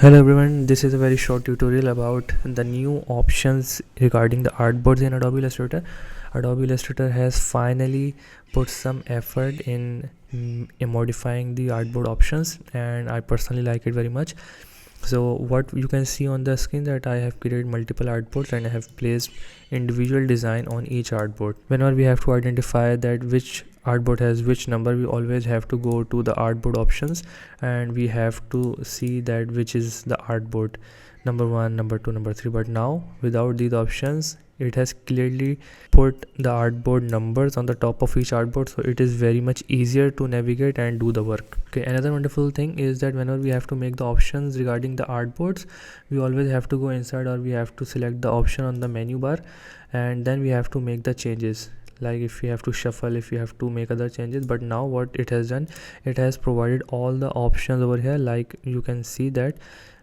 Hello everyone, this is a very short tutorial about the new options regarding the artboards in Adobe Illustrator. Adobe Illustrator has finally put some effort in modifying the artboard options, and I personally like it very much. So what you can see on the screen that I have created multiple artboards and I have placed individual design on each artboard. Whenever we have to identify that which artboard has which number, we always have to go to the artboard options and we have to see that which is the artboard number 1, number 2, number 3. But now without these options, it has clearly put the artboard numbers on the top of each artboard, so it is very much easier to navigate and do the work. Okay, another wonderful thing is that whenever we have to make the options regarding the artboards, we always have to go inside or we have to select the option on the menu bar, and then we have to make the changes, like if we have to shuffle, if we have to make other changes. But now what it has done, it has provided all the options over here. Like you can see that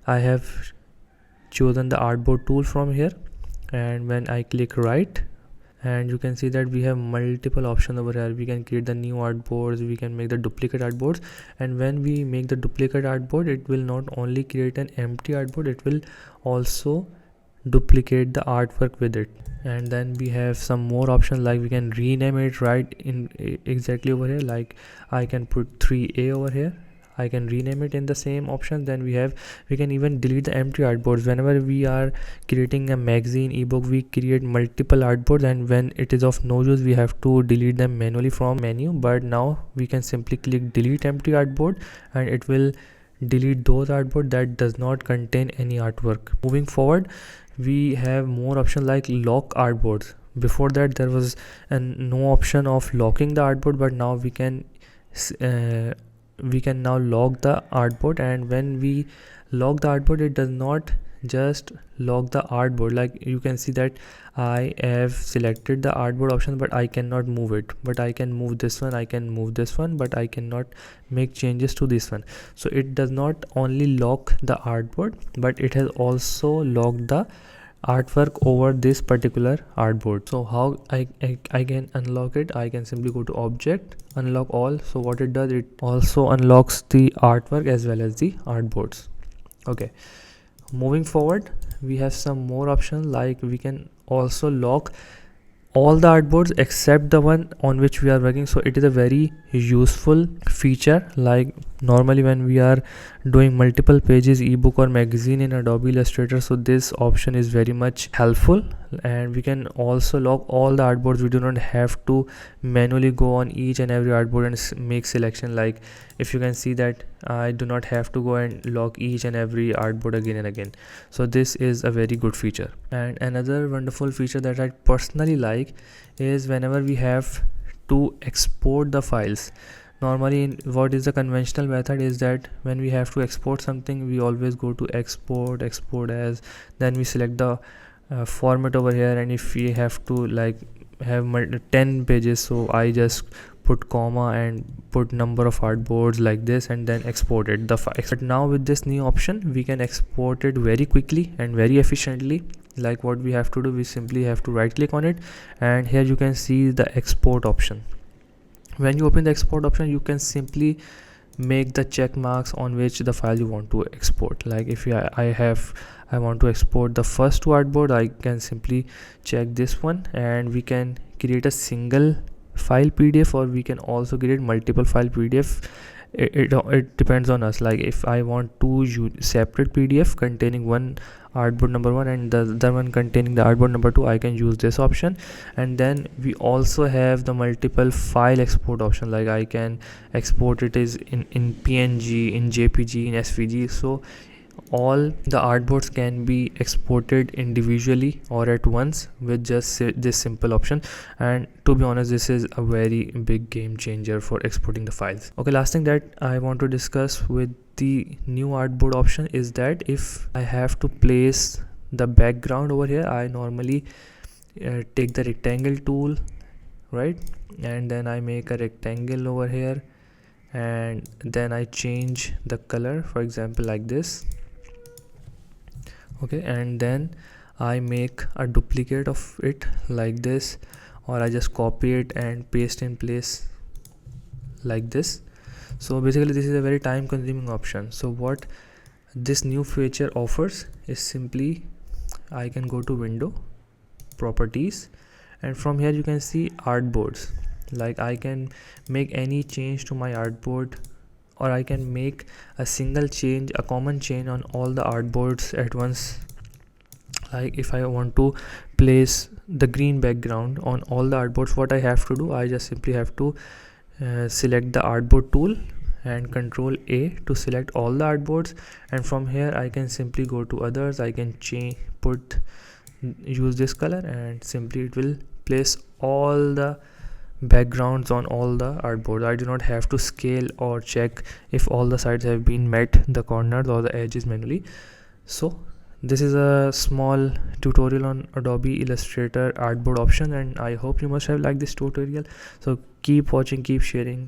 I have chosen the artboard tool from here, and when I click right, and you can see that we have multiple options over here. We can create the new artboards, we can make the duplicate artboards, and when we make the duplicate artboard, it will not only create an empty artboard, it will also duplicate the artwork with it. And then we have some more options, like we can rename it right in exactly over here. Like I can put 3A over here, I can rename it in the same option. Then we can even delete the empty artboards. Whenever we are creating a magazine, ebook, we create multiple artboards, and when it is of no use, we have to delete them manually from menu. But now we can simply click delete empty artboard and it will delete those artboard that does not contain any artwork. Moving forward, we have more options like lock artboards. Before that there was no option of locking the artboard, but now we can now lock the artboard. And when we lock the artboard, it does not just lock the artboard. Like you can see that I have selected the artboard option, but I cannot move it. But I can move this one, I can move this one, but I cannot make changes to this one. So it does not only lock the artboard, but it has also locked the artwork over this particular artboard. So how I can unlock it? I can simply go to object, unlock all. So what it does, it also unlocks the artwork as well as the artboards. Okay, moving forward, we have some more options, like we can also lock all the artboards except the one on which we are working. So it is a very useful feature. Like normally when we are doing multiple pages, ebook or magazine in Adobe Illustrator, so this option is very much helpful. And we can also lock all the artboards. We do not have to manually go on each and every artboard and make selection. Like if you can see that I do not have to go and lock each and every artboard again and again. So this is a very good feature. And another wonderful feature that I personally like is whenever we have to export the files. Normally what is the conventional method is that when we have to export something, we always go to export as, then we select the format over here. And if we have to like have 10 pages, so I just put comma and put number of artboards like this, and then exported the file. But now with this new option, we can export it very quickly and very efficiently. Like what we have to do, we simply have to right click on it, and here you can see the export option. When you open the export option, you can simply make the check marks on which the file you want to export. Like if I want to export the first two artboard, I can simply check this one, and we can create a single file PDF, or we can also create multiple file PDF. It depends on us. Like if I want two separate PDF containing one artboard number 1 and the other one containing the artboard number 2, I can use this option. And then we also have the multiple file export option. Like I can export it is in PNG, in JPG, in SVG. So all the artboards can be exported individually or at once with just this simple option. And to be honest, this is a very big game changer for exporting the files. Okay, last thing that I want to discuss with the new artboard option is that if I have to place the background over here, I normally take the rectangle tool, right, and then I make a rectangle over here, and then I change the color, for example like this. Okay, and then I make a duplicate of it like this, or I just copy it and paste in place like this. So basically this is a very time consuming option. So what this new feature offers is simply I can go to window, properties, and from here you can see artboards. Like I can make any change to my artboard, or I can make a single change, a common change on all the artboards at once. Like if I want to place the green background on all the artboards, what I have to do, I just simply have to select the artboard tool and control A to select all the artboards, and from here I can simply go to others. I can use this color, and simply it will place all the backgrounds on all the artboards. I do not have to scale or check if all the sides have been met, the corners or the edges manually. So this is a small tutorial on Adobe Illustrator artboard option, and I hope you must have liked this tutorial. So keep watching, keep sharing.